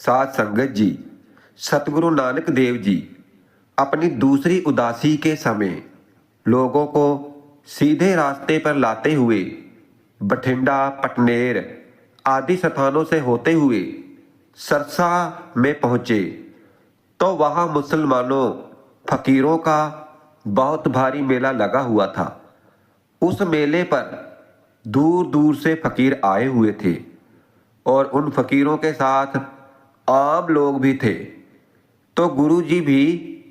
साध संगत जी, सतगुरु नानक देव जी अपनी दूसरी उदासी के समय लोगों को सीधे रास्ते पर लाते हुए बठिंडा, पटनेर आदि स्थानों से होते हुए सरसा में पहुंचे तो वहां मुसलमानों फकीरों का बहुत भारी मेला लगा हुआ था। उस मेले पर दूर दूर से फकीर आए हुए थे और उन फकीरों के साथ आम लोग भी थे। तो गुरु जी भी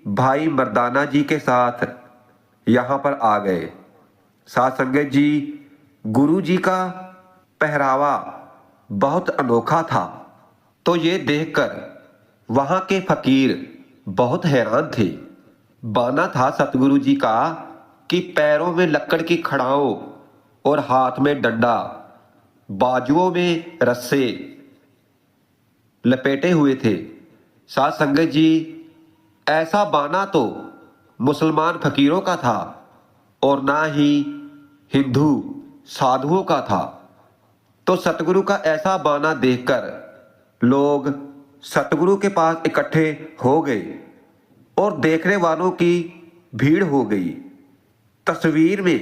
भाई मर्दाना जी के साथ यहाँ पर आ गए। साध संगत जी, गुरु जी का पहरावा बहुत अनोखा था। तो ये देखकर वहाँ के फकीर बहुत हैरान थे। बाना था सतगुरु जी का कि पैरों में लक्कड़ की खड़ाओं और हाथ में डंडा, बाजुओं में रस्से लपेटे हुए थे। साध संगत जी, ऐसा बाना तो मुसलमान फकीरों का था और ना ही हिंदू साधुओं का था। तो सतगुरु का ऐसा बाना देखकर लोग सतगुरु के पास इकट्ठे हो गए और देखने वालों की भीड़ हो गई। तस्वीर में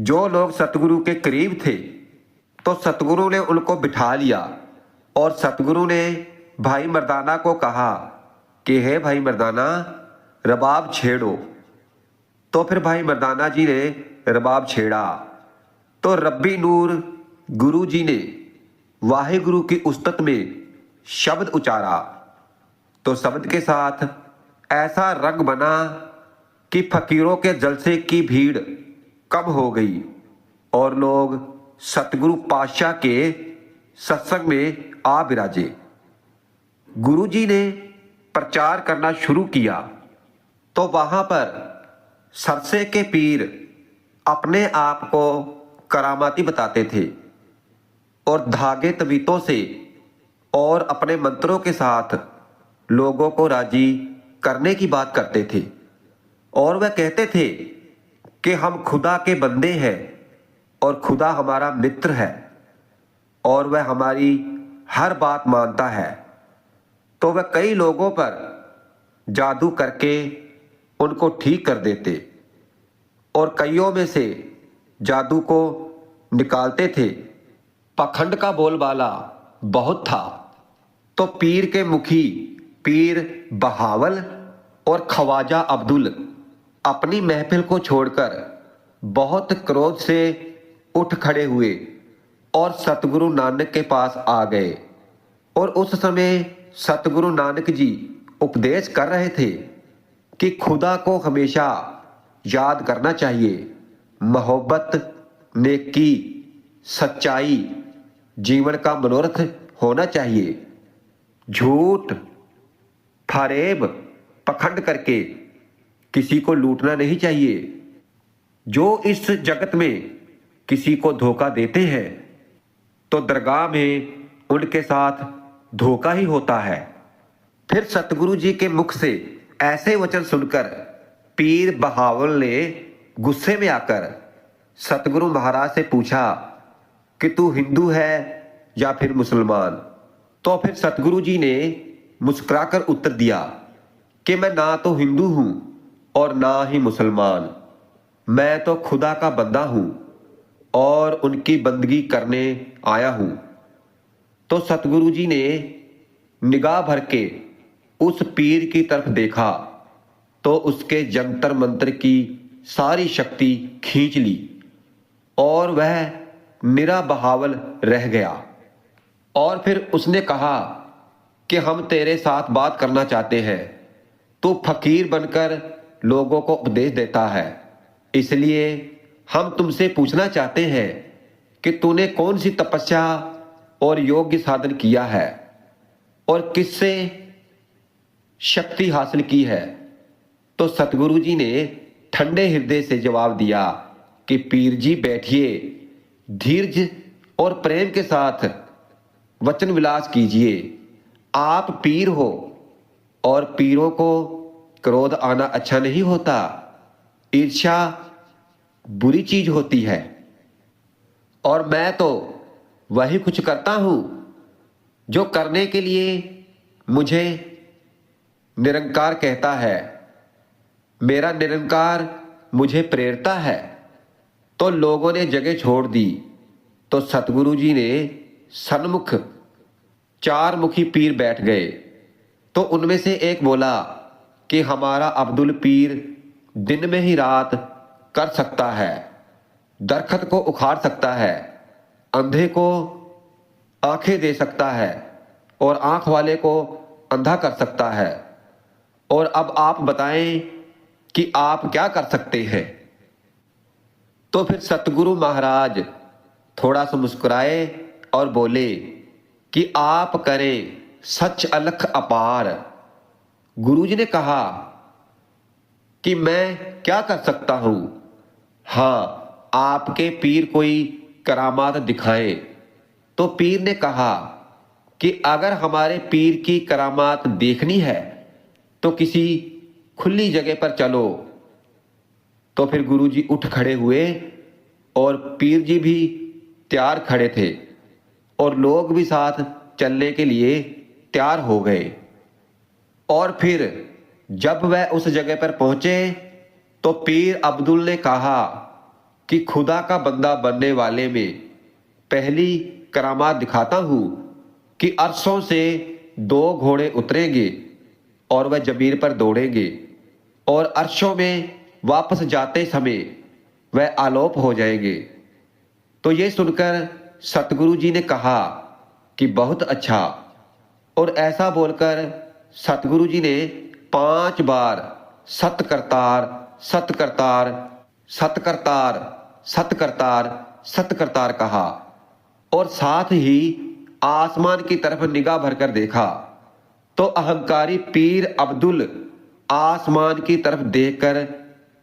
जो लोग सतगुरु के करीब थे तो सतगुरु ने उनको बिठा लिया और सतगुरु ने भाई मर्दाना को कहा कि हे भाई मर्दाना, रबाब छेड़ो। तो फिर भाई मर्दाना जी ने रबाब छेड़ा तो रब्बी नूर गुरु जी ने वाहिगुरु की उस्तत में शब्द उचारा तो शब्द के साथ ऐसा रंग बना कि फकीरों के जलसे की भीड़ कम हो गई और लोग सतगुरु पातशाह के सत्संग में आ विराजे। गुरु जी ने प्रचार करना शुरू किया तो वहां पर सरसे के पीर अपने आप को करामाती बताते थे और धागे तवीतों से और अपने मंत्रों के साथ लोगों को राजी करने की बात करते थे और वह कहते थे कि हम खुदा के बंदे हैं और खुदा हमारा मित्र है और वह हमारी हर बात मानता है। तो वह कई लोगों पर जादू करके उनको ठीक कर देते और कईयों में से जादू को निकालते थे। पाखंड का बोलबाला बहुत था। तो पीर के मुखी पीर बहावल और ख्वाजा अब्दुल अपनी महफिल को छोड़कर बहुत क्रोध से उठ खड़े हुए और सतगुरु नानक के पास आ गए और उस समय सतगुरु नानक जी उपदेश कर रहे थे कि खुदा को हमेशा याद करना चाहिए। मोहब्बत, नेकी, सच्चाई जीवन का मनोरथ होना चाहिए। झूठ, फरेब, पखंड करके किसी को लूटना नहीं चाहिए। जो इस जगत में किसी को धोखा देते हैं तो दरगाह में उनके साथ धोखा ही होता है। फिर सतगुरु जी के मुख से ऐसे वचन सुनकर पीर बहावल ने गुस्से में आकर सतगुरु महाराज से पूछा कि तू हिंदू है या फिर मुसलमान। तो फिर सतगुरु जी ने मुस्कुराकर उत्तर दिया कि मैं ना तो हिंदू हूं और ना ही मुसलमान, मैं तो खुदा का बंदा हूं और उनकी बंदगी करने आया हूं। तो सतगुरु जी ने निगाह भर के उस पीर की तरफ देखा तो उसके जंतर मंत्र की सारी शक्ति खींच ली और वह निरा बहावल रह गया। और फिर उसने कहा कि हम तेरे साथ बात करना चाहते हैं। तू फकीर बनकर लोगों को उपदेश देता है, इसलिए हम तुमसे पूछना चाहते हैं कि तूने कौन सी तपस्या और योग्य साधन किया है और किससे शक्ति हासिल की है। तो सतगुरु जी ने ठंडे हृदय से जवाब दिया कि पीर जी बैठिए, धीरज और प्रेम के साथ वचन विलास कीजिए। आप पीर हो और पीरों को क्रोध आना अच्छा नहीं होता। ईर्ष्या बुरी चीज होती है और मैं तो वही कुछ करता हूं जो करने के लिए मुझे निरंकार कहता है, मेरा निरंकार मुझे प्रेरता है। तो लोगों ने जगह छोड़ दी। तो सतगुरु जी ने सन्मुख 4 मुखी पीर बैठ गए। तो उनमें से एक बोला कि हमारा अब्दुल पीर दिन में ही रात कर सकता है, दरखत को उखाड़ सकता है, अंधे को आंखें दे सकता है और आंख वाले को अंधा कर सकता है। और अब आप बताएं कि आप क्या कर सकते हैं। तो फिर सतगुरु महाराज थोड़ा सा मुस्कुराए और बोले कि आप करें सच अलख अपार। गुरुजी ने कहा कि मैं क्या कर सकता हूं। हाँ, आपके पीर कोई करामात दिखाएं। तो पीर ने कहा कि अगर हमारे पीर की करामात देखनी है तो किसी खुली जगह पर चलो। तो फिर गुरुजी उठ खड़े हुए और पीर जी भी तैयार खड़े थे और लोग भी साथ चलने के लिए तैयार हो गए। और फिर जब वह उस जगह पर पहुंचे तो पीर अब्दुल ने कहा कि खुदा का बंदा बनने वाले में पहली करामात दिखाता हूं कि अरसों से 2 घोड़े उतरेंगे और वह जमीन पर दौड़ेंगे और अर्शों में वापस जाते समय वह आलोप हो जाएंगे। तो ये सुनकर सतगुरु जी ने कहा कि बहुत अच्छा। और ऐसा बोलकर सतगुरु जी ने 5 बार सतकरतार सतकरतार सतकरतार सतकरतार सतकरतार कहा और साथ ही आसमान की तरफ निगाह भरकर देखा। तो अहंकारी पीर अब्दुल आसमान की तरफ देखकर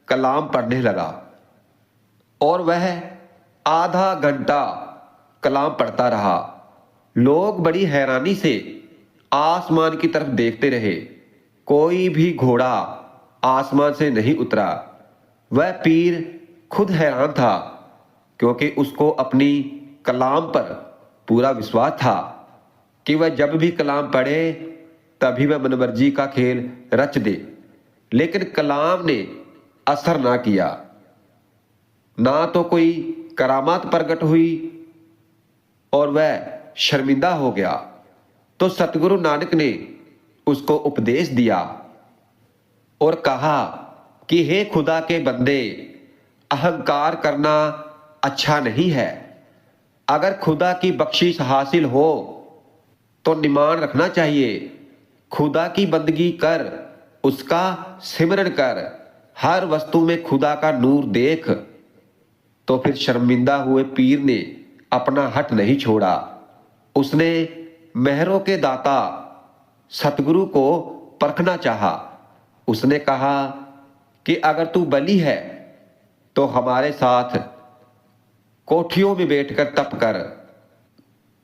कलाम पढ़ने लगा और वह आधा घंटा कलाम पढ़ता रहा। लोग बड़ी हैरानी से आसमान की तरफ देखते रहे। कोई भी घोड़ा आसमान से नहीं उतरा। वह पीर खुद हैरान था क्योंकि उसको अपनी कलाम पर पूरा विश्वास था कि वह जब भी कलाम पढ़े तभी वह मनमर्जी का खेल रच दे। लेकिन कलाम ने असर ना किया, ना तो कोई करामात प्रकट हुई और वह शर्मिंदा हो गया। तो सतगुरु नानक ने उसको उपदेश दिया और कहा कि हे खुदा के बंदे, अहंकार करना अच्छा नहीं है। अगर खुदा की बख्शिश हासिल हो तो निमान रखना चाहिए। खुदा की बंदगी कर, उसका सिमरन कर, हर वस्तु में खुदा का नूर देख। तो फिर शर्मिंदा हुए पीर ने अपना हट नहीं छोड़ा। उसने मेहरों के दाता सतगुरु को परखना चाहा। उसने कहा कि अगर तू बली है तो हमारे साथ कोठियों में बैठकर तप कर।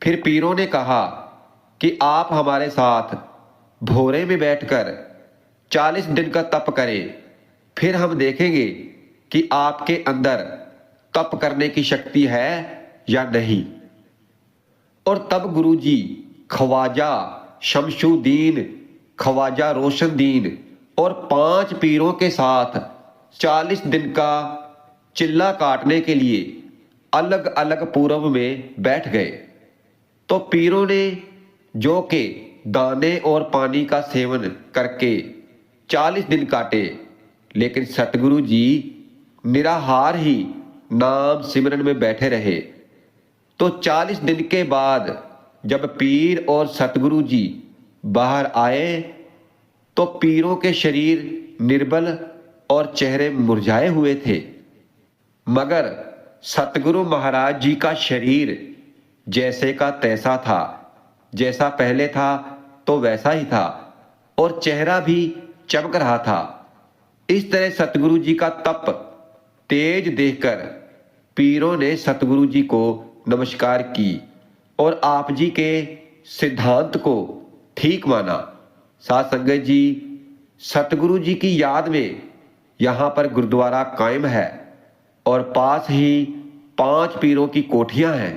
फिर पीरों ने कहा कि आप हमारे साथ भोरे में बैठकर 40 दिन का तप करें, फिर हम देखेंगे कि आपके अंदर तप करने की शक्ति है या नहीं। और तब गुरुजी ख्वाजा शमशुद्दीन, ख्वाजा रोशनदीन और 5 पीरों के साथ 40 दिन का चिल्ला काटने के लिए अलग अलग पूरब में बैठ गए। तो पीरों ने जो के दाने और पानी का सेवन करके 40 दिन काटे, लेकिन सतगुरु जी निराहार ही नाम सिमरन में बैठे रहे। तो 40 दिन के बाद जब पीर और सतगुरु जी बाहर आए तो पीरों के शरीर निर्बल और चेहरे मुरझाए हुए थे, मगर सतगुरु महाराज जी का शरीर जैसे का तैसा था। जैसा पहले था तो वैसा ही था और चेहरा भी चमक रहा था। इस तरह सतगुरु जी का तप तेज देखकर पीरों ने सतगुरु जी को नमस्कार की और आप जी के सिद्धांत को ठीक माना। साथ संगत जी, सतगुरु जी की याद में यहाँ पर गुरुद्वारा कायम है और पास ही 5 पीरों की कोठियां हैं।